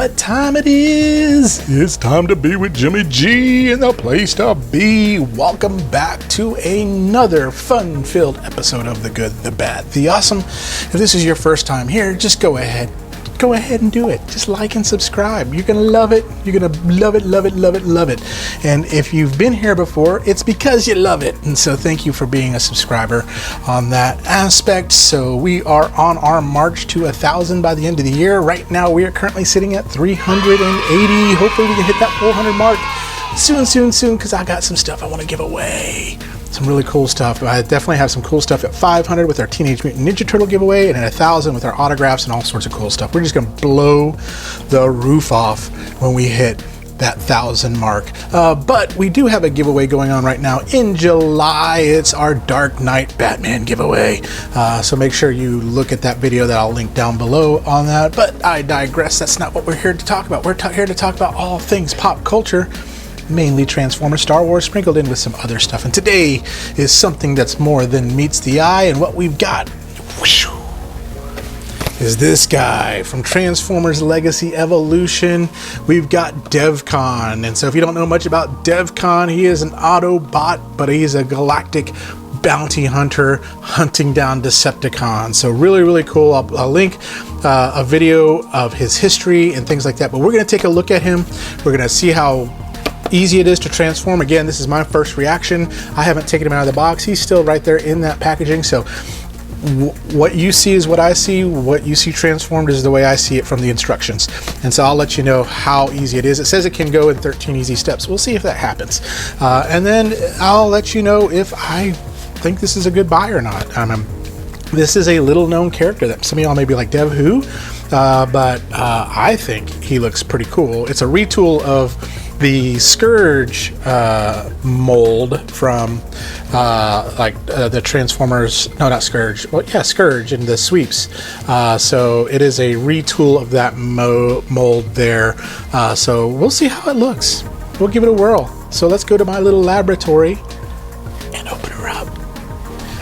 what time it is. It's time to be with Jimmy G in the place to be. Welcome back to another fun-filled episode of The Good, The Bad, The Awesome. If this is your first time here, just go ahead and do it. Just like and subscribe. You're gonna love it. You're gonna love it, love it, love it, love it. And if you've been here before, it's because you love it. And so thank you for being a subscriber on that aspect. So we are on our march to 1,000 by the end of the year. Right now we are currently sitting at 380. Hopefully we can hit that 400 mark soon, because I got some stuff I want to give away. Some really cool stuff. I definitely have some cool stuff at 500 with our Teenage Mutant Ninja Turtle giveaway, and at 1,000 with our autographs and all sorts of cool stuff. We're just going to blow the roof off when we hit that 1,000 mark. But we do have a giveaway going on right now in July. It's our Dark Knight Batman giveaway. So make sure you look at that video that I'll link down below on that. But I digress. That's not what we're here to talk about. We're here to talk about all things pop culture. Mainly Transformers, Star Wars, sprinkled in with some other stuff. And today is something that's more than meets the eye. And what we've got is this guy from Transformers Legacy Evolution. We've got Devcon. And so if you don't know much about Devcon, he is an Autobot, but he's a galactic bounty hunter hunting down Decepticons. So really cool. I'll link a video of his history and things like that. But we're going to take a look at him. We're going to see how easy it is to transform. Again, this is my first reaction. I haven't taken him out of the box. He's still right there in that packaging. So what you see is what I see. What you see transformed is the way I see it from the instructions. And so I'll let you know how easy it is. It says it can go in 13 easy steps. We'll see if that happens. And then I'll let you know if I think this is a good buy or not. This is a little known character that some of y'all may be like, Dev, who? But I think he looks pretty cool. It's a retool of the Scourge mold from the Transformers, no, not Scourge, well, yeah, Scourge in the sweeps. So it is a retool of that mold there. So we'll see how it looks. We'll give it a whirl. So let's go to my little laboratory and open her up.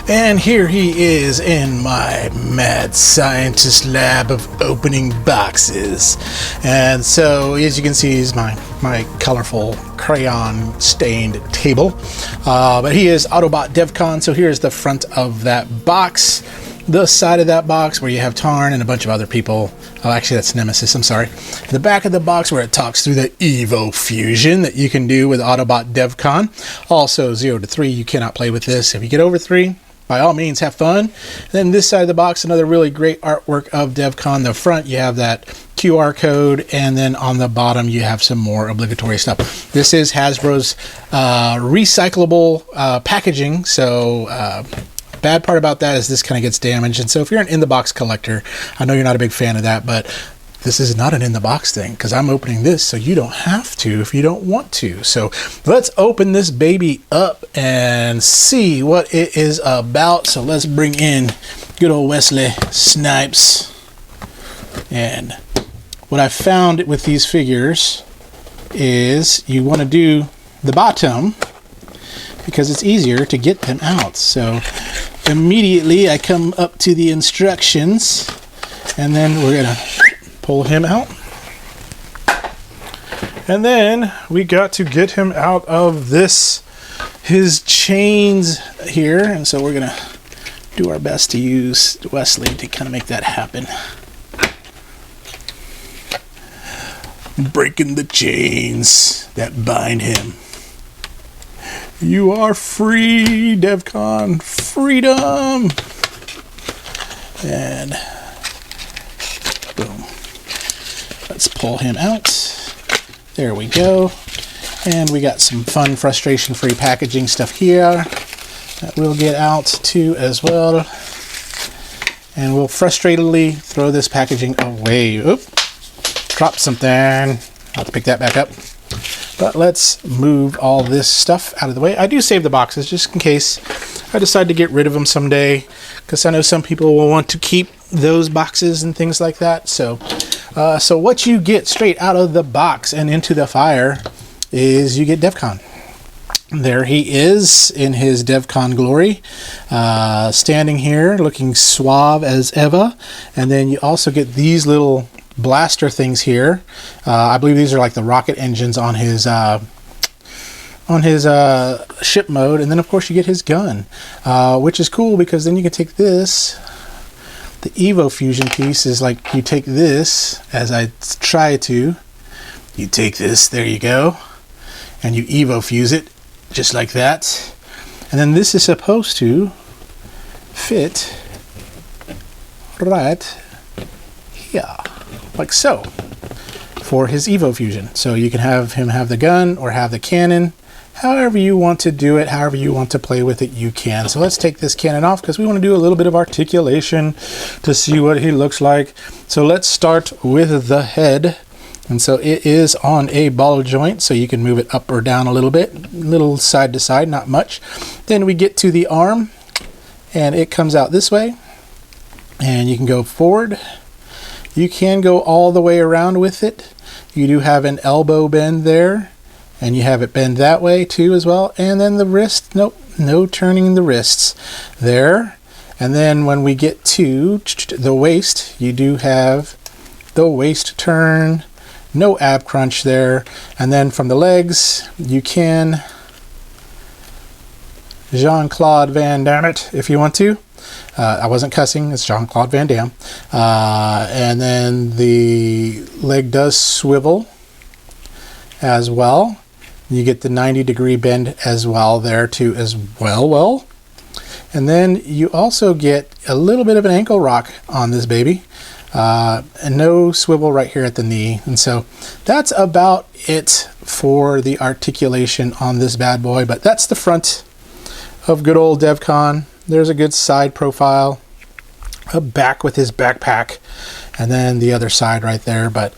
And here he is in my mad scientist lab of opening boxes. And so, as you can see, he's my colorful crayon stained table. But he is Autobot Devcon. So here's the front of that box. The side of that box where you have Tarn and a bunch of other people. Oh, actually, that's Nemesis. I'm sorry. The back of the box where it talks through the Evo fusion that you can do with Autobot Devcon. Also, 0 to 3, you cannot play with this. If you get over 3, by all means, have fun. Then this side of the box, another really great artwork of Devcon. The front, you have that QR code, and then on the bottom, you have some more obligatory stuff. This is Hasbro's recyclable packaging, so bad part about that is this kind of gets damaged. And so if you're an in-the-box collector, I know you're not a big fan of that, but this is not an in-the-box thing because I'm opening this so you don't have to if you don't want to. So let's open this baby up and see what it is about. So let's bring in good old Wesley Snipes. And what I found with these figures is you want to do the bottom because it's easier to get them out. So immediately I come up to the instructions and then we're going to pull him out. And then we got to get him out of his chains here. And so we're going to do our best to use Wesley to kind of make that happen. Breaking the chains that bind him. You are free, Devcon. Freedom. And boom. Let's pull him out. There we go. And we got some fun, frustration-free packaging stuff here that we'll get out too as well. And we'll frustratedly throw this packaging away. Oop. Drop something. I'll have to pick that back up. But let's move all this stuff out of the way. I do save the boxes just in case I decide to get rid of them someday, because I know some people will want to keep those boxes and things like that. So what you get straight out of the box and into the fire is you get Devcon. There he is in his Devcon glory, standing here looking suave as ever. And then you also get these little blaster things here. I believe these are like the rocket engines on his ship mode, and then of course you get his gun, which is cool because then you can take this. The Evo Fusion piece is like you take this, as I try to. You take this, there you go, and you Evo fuse it just like that. And then this is supposed to fit right here, like so, for his Evo Fusion. So you can have him have the gun or have the cannon. However you want to do it, however you want to play with it, you can. So let's take this cannon off because we want to do a little bit of articulation to see what he looks like. So let's start with the head. And so it is on a ball joint, so you can move it up or down a little bit, little side to side, not much. Then we get to the arm, and it comes out this way. And you can go forward. You can go all the way around with it. You do have an elbow bend there. And you have it bend that way too as well. And then the wrist, nope, no turning the wrists there. And then when we get to the waist, you do have the waist turn, no ab crunch there. And then from the legs, you can Jean-Claude Van Damme it if you want to. I wasn't cussing, it's Jean-Claude Van Damme. And then the leg does swivel as well. You get the 90-degree bend as well there too as well. And then you also get a little bit of an ankle rock on this baby. And no swivel right here at the knee. And so that's about it for the articulation on this bad boy. But that's the front of good old Devcon. There's a good side profile. A back with his backpack. And then the other side right there. But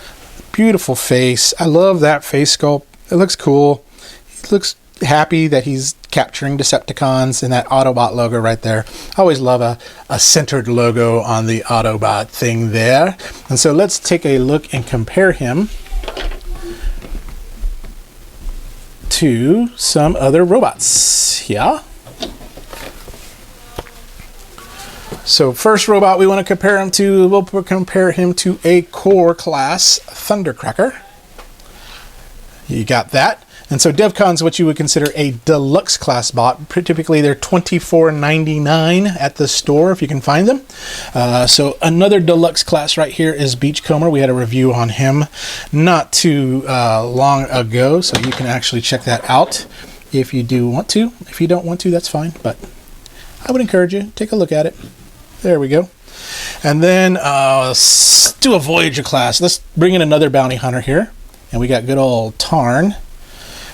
beautiful face. I love that face sculpt. It looks cool. He looks happy that he's capturing Decepticons and that Autobot logo right there. I always love a centered logo on the Autobot thing there. And so let's take a look and compare him to some other robots. Yeah. So first robot we want to compare him to, we'll compare him to a core class Thundercracker. You got that. And so Devcon's what you would consider a deluxe class bot. Typically they're $24.99 at the store if you can find them. So another deluxe class right here is Beachcomber. We had a review on him not too long ago, so you can actually check that out if you do want to. If you don't want to, that's fine, but I would encourage you, take a look at it. There we go. And then let's do a Voyager class. Let's bring in another bounty hunter here. And we got good old Tarn,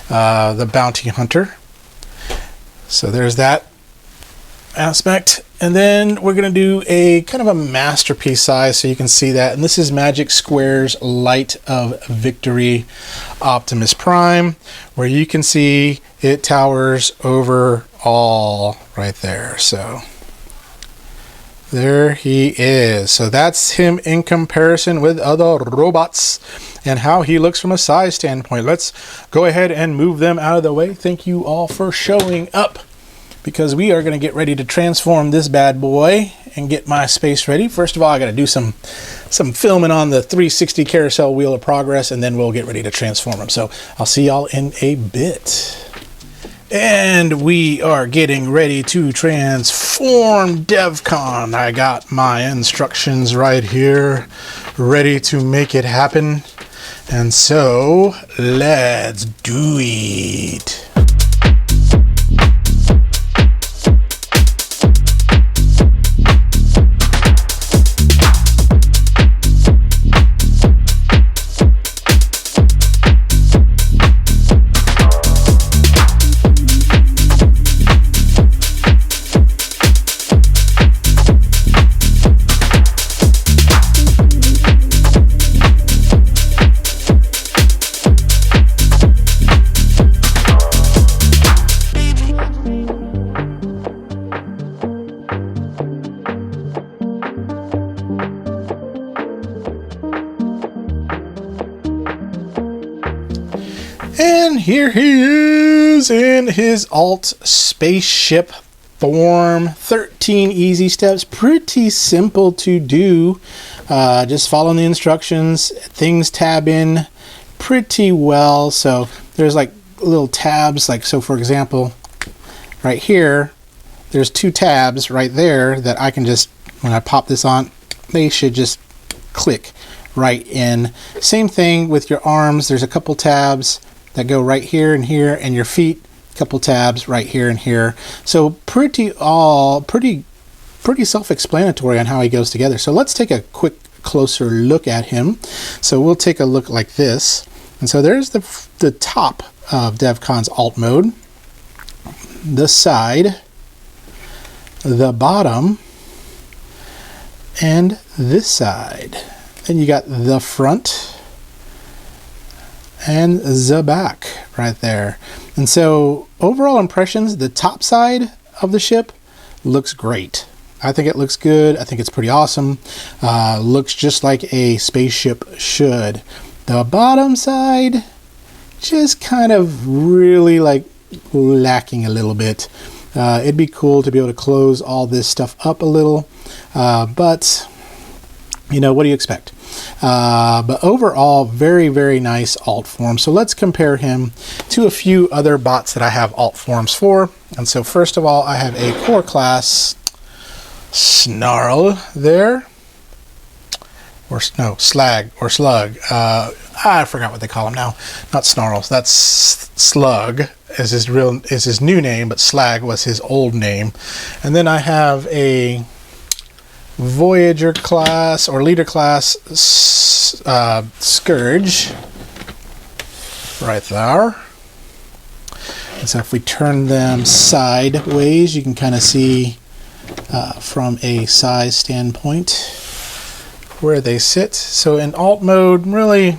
the bounty hunter. So there's that aspect. And then we're going to do a kind of a masterpiece size so you can see that. And this is Magic Square's Light of Victory Optimus Prime, where you can see it towers over all right there. So there he is. So that's him in comparison with other robots and how he looks from a size standpoint. Let's go ahead and move them out of the way. Thank you all for showing up, because we are going to get ready to transform this bad boy and get my space ready. First of all, I got to do some filming on the 360 carousel wheel of progress, and then we'll get ready to transform him. So I'll see y'all in a bit. And we are getting ready to transform Devcon. I got my instructions right here, ready to make it happen. And so, let's do it. And here he is in his alt spaceship form. 13 easy steps, pretty simple to do. Just following the instructions. Things tab in pretty well. So there's like little tabs, like, so for example, right here, there's 2 tabs right there that I can just, when I pop this on, they should just click right in. Same thing with your arms. There's a couple tabs that go right here and here, and your feet, a couple tabs right here and here. So pretty self-explanatory on how he goes together. So let's take a quick closer look at him. So we'll take a look like this. And so there's the top of Devcon's alt mode, the side, the bottom, and this side. Then you got the front and the back right there. And so overall impressions, the top side of the ship looks great. I think it looks good. I think it's pretty awesome. Looks just like a spaceship should. The bottom side, just kind of really like lacking a little bit. It'd be cool to be able to close all this stuff up a little, but you know, what do you expect? But overall, very, very nice alt form. So let's compare him to a few other bots that I have alt forms for. And so first of all, I have a core class Snarl there, or no, Slag or Slug. I forgot what they call him now. Not Snarls. That's Slug is his new name, but Slag was his old name. And then I have a Voyager class or leader class Scourge right there. And so if we turn them sideways, you can kind of see from a size standpoint where they sit. So in alt mode, really, I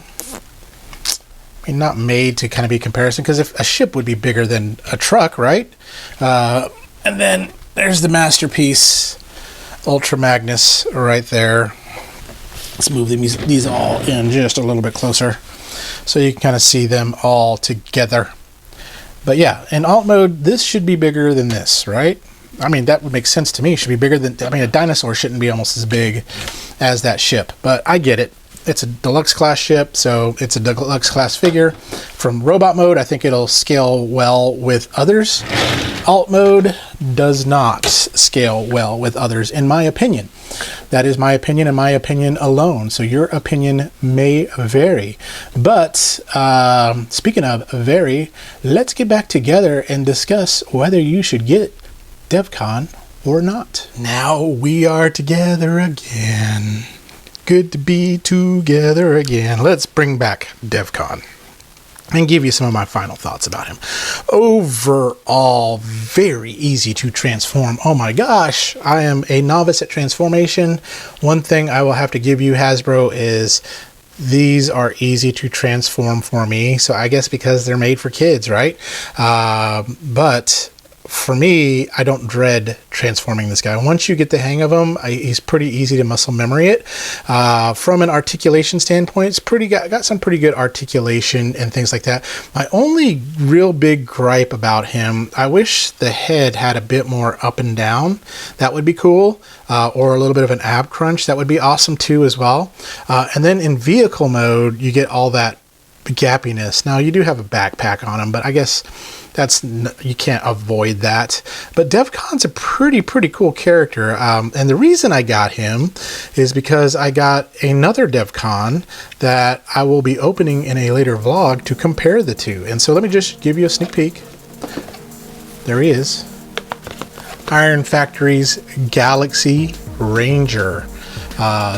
mean, not made to kind of be comparison, because if a ship would be bigger than a truck, right? And then there's the masterpiece Ultra Magnus right there. Let's move these all in just a little bit closer so you can kind of see them all together. But yeah, in alt mode, this should be bigger than this, right? I mean, that would make sense to me. It should be bigger than, I mean, a dinosaur shouldn't be almost as big as that ship, but I get it. It's a deluxe class ship, so it's a deluxe class figure. From robot mode, I think it'll scale well with others. Alt mode does not scale well with others, in my opinion. That is my opinion and my opinion alone. So your opinion may vary. But speaking of vary, let's get back together and discuss whether you should get Devcon or not. Now we are together again. Good to be together again. Let's bring back Devcon and give you some of my final thoughts about him. Overall, very easy to transform. Oh my gosh, I am a novice at transformation. One thing I will have to give you, Hasbro, is these are easy to transform for me. So I guess because they're made for kids, right? But for me, I don't dread transforming this guy. Once you get the hang of him, he's pretty easy to muscle memory it. From an articulation standpoint, it's got some pretty good articulation and things like that. My only real big gripe about him, I wish the head had a bit more up and down. That would be cool. Or a little bit of an ab crunch. That would be awesome too as well. And then in vehicle mode, you get all that gappiness. Now you do have a backpack on him, but I guess you can't avoid that. But Devcon's a pretty cool character, and the reason I got him is because I got another Devcon that I will be opening in a later vlog to compare the two. And so let me just give you a sneak peek. There he is, Iron Factory's Galaxy Ranger.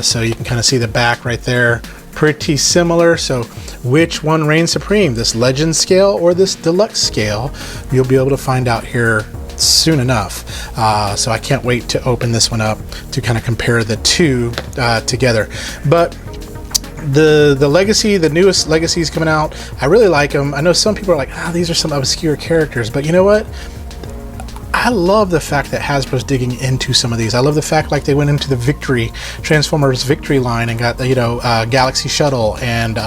So you can kind of see the back right there, pretty similar. So which one reigns supreme, this legend scale or this deluxe scale? You'll be able to find out here soon enough. So I can't wait to open this one up to kind of compare the two together. But the Legacy, the newest Legacies coming out, I really like them. I know some people are like, these are some obscure characters, but you know what? I love the fact that Hasbro's digging into some of these. I love the fact like they went into the Transformers Victory line and got the, you know, Galaxy Shuttle and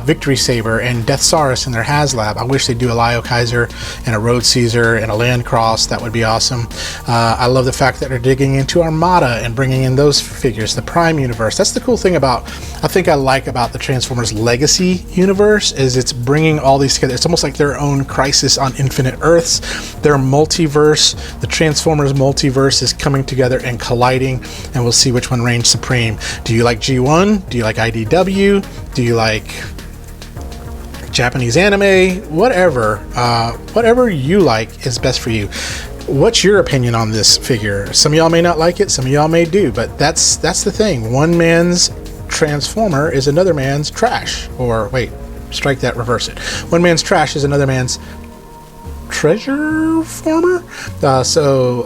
Victory Saber and Death Saurus in their HasLab. I wish they'd do a Lio Kaiser and a Road Caesar and a Land Cross. That would be awesome. I love the fact that they're digging into Armada and bringing in those figures, the Prime universe. That's the cool thing about, I think I like about the Transformers Legacy universe, is it's bringing all these together. It's almost like their own Crisis on Infinite Earths. Their multiverse, the Transformers multiverse, is coming together and colliding, and we'll see which one reigns supreme. Do you like G1? Do you like IDW? Do you like Japanese anime? Whatever. Whatever you like is best for you. What's your opinion on this figure? Some of y'all may not like it, some of y'all may do, but that's the thing. One man's Transformer is another man's trash. Or wait, strike that, reverse it. One man's trash is another man's treasure former. So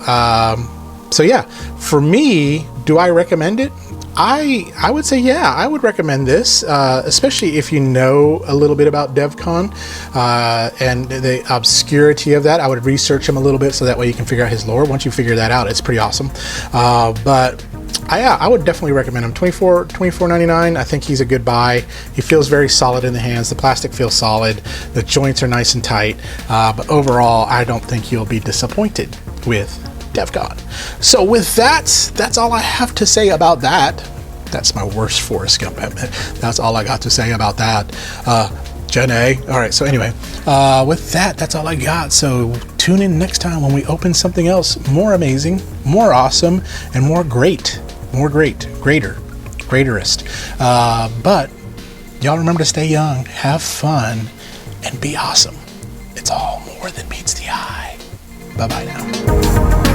yeah, for me, do I recommend it? I would say, yeah, I would recommend this, especially if you know a little bit about Devcon and the obscurity of that. I would research him a little bit so that way you can figure out his lore. Once you figure that out, it's pretty awesome. But I would definitely recommend him. $24.99. I think he's a good buy. He feels very solid in the hands. The plastic feels solid. The joints are nice and tight. But overall, I don't think you'll be disappointed with Devcon. So with that, that's all I have to say about that. That's my worst Forrest Gump admit. That's all I got to say about that. Gen A. All right. So anyway, with that, that's all I got. So tune in next time when we open something else more amazing, more awesome, and more great. More great, greater, greaterest. But y'all remember to stay young, have fun, and be awesome. It's all more than meets the eye. Bye-bye now.